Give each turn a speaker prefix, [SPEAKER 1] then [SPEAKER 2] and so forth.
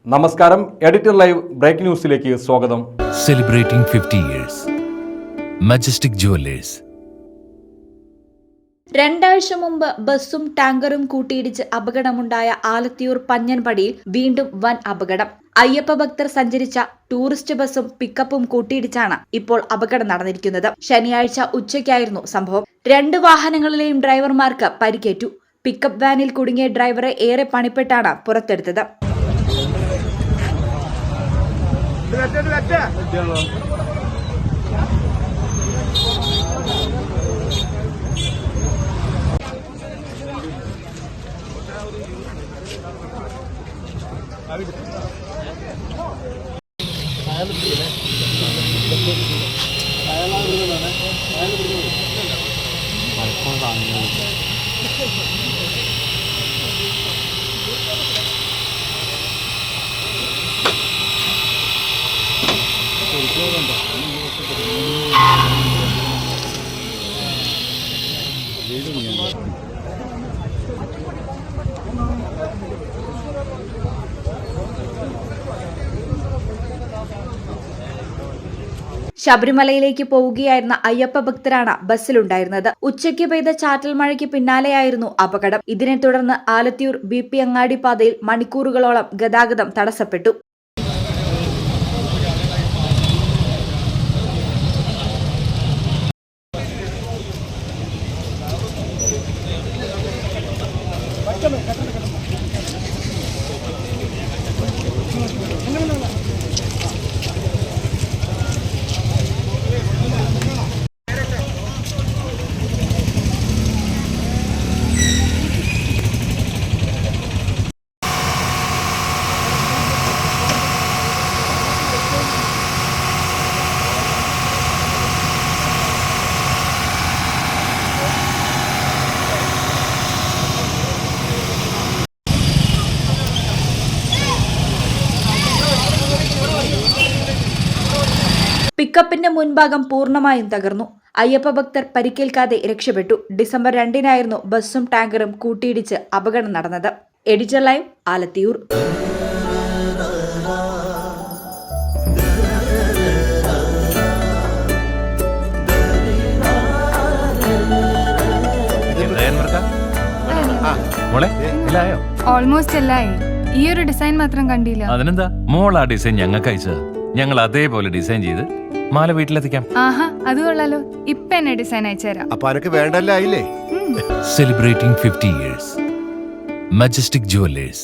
[SPEAKER 1] നമസ്കാരം. Editor live breaking ന്യൂസിലേക്ക് സ്വാഗതം.
[SPEAKER 2] Celebrating 50 years. Majestic Jewelers.
[SPEAKER 3] 2 ആഴ്ച മുമ്പ് ബസ്സും ടാങ്കറും കൂട്ടിയിടിച്ച് അപകടമുണ്ടായ ആലത്തിയൂർ പഞ്ഞൻപടിയിൽ വീണ്ടും വൻ അപകടം. അയ്യപ്പ ഭക്തർ സഞ്ചരിച്ച ടൂറിസ്റ്റ് ബസ്സും പിക്കപ്പും കൂട്ടിയിടിച്ചാണ് ഇപ്പോൾ അപകടം നടന്നിരിക്കുന്നത്. ശനിയാഴ്ച ഉച്ചയ്ക്കായിരുന്നു സംഭവം. 2 വാഹനങ്ങളിലെയും ഡ്രൈവർമാർക്ക് പരിക്കേറ്റു. പിക്കപ്പ് വാനിൽ കുടുങ്ങിയ ഡ്രൈവറെ ഏറെ പണിപ്പെട്ടാണ് പുറത്തെടുത്തത്. ശബരിമലയിലേക്ക് പോവുകയായിരുന്ന അയ്യപ്പ ഭക്തരാണ് ബസ്സിലുണ്ടായിരുന്നത്. ഉച്ചയ്ക്ക് പെയ്ത ചാറ്റൽ മഴയ്ക്ക് പിന്നാലെയായിരുന്നു അപകടം. ഇതിനെ തുടർന്ന് ആലത്തിയൂർ BP അങ്ങാടി പാതയിൽ മണിക്കൂറുകളോളം ഗതാഗതം തടസ്സപ്പെട്ടു. പിക്കപ്പിന്റെ മുൻഭാഗം പൂർണ്ണമായും തകർന്നു. അയ്യപ്പ ഭക്തർ പരിക്കേൽക്കാതെ രക്ഷപ്പെട്ടു. ഡിസംബർ 2-നായിരുന്നു ബസ്സും ടാങ്കറും കൂട്ടിയിടിച്ച് അപകടം നടന്നത്. Editor live, Alathiyur.
[SPEAKER 4] ഓൾമോസ്റ്റ് എല്ലായി. ഈ ഒരു ഡിസൈൻ മാത്രം കണ്ടില്ല.
[SPEAKER 2] അതിനെന്താ, മോൾ ആ ഡിസൈൻ ഞങ്ങൾക്ക് അയച്ചത്. ഞങ്ങൾ അതേപോലെ ഡിസൈൻ ചെയ്ത് മാല വീട്ടിലെത്തിക്കാം.
[SPEAKER 4] ആഹാ, അത് കൊള്ളാലോ. ഇപ്പൊ എന്നെ ഡിസൈൻ അയച്ചുതരാം.
[SPEAKER 5] അപ്പൊ അനക്ക് വേണ്ടല്ലേ?
[SPEAKER 2] Celebrating 50 years. Majestic Jewelers.